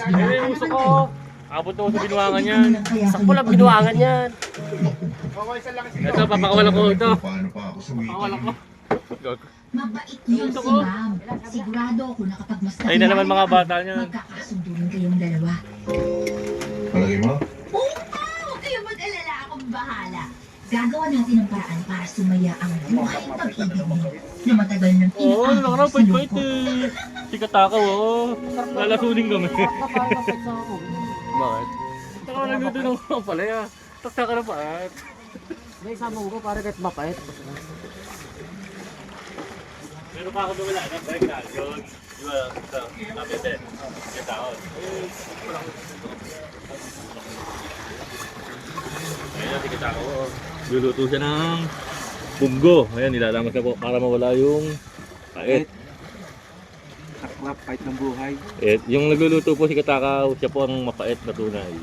Ay, gusto ko. Abot ako sa binuangan yan. Sakpo lang binuangan yan. Ito, papakawalan ko ito. Papakawalan ko. Mabait yun si ma'am. Sigurado ako na kapag mas Ayun na naman mga bata niyan. magkakasundo rin kayong dalawa. Palagay mo? Oo nga! Huwag kayong mag-alala, akong bahala. Gagawa natin ang paraan para sumaya ang buhay pag-ibig niyo na matagal nang Oo, ano lang raw, sa pait-pait loob. eh. Sikatakaw, oo. Lalasunin kami. Bakit? Taka ko nagluto ng mga palaya. Takta ka na paat. May isang munggo para kahit mapait. Meron pa ako wala na, bike na. Yun, di ba, sa napete. Yung taon. Ayan, sikatakaw, oo. Luluto siya ng punggo. Ayan, nilalamas na po para mawala yung pait. Sakrap, pait ng buhay. Eh, yung nagluluto po si Katakaw, siya po ang mapait na tunay.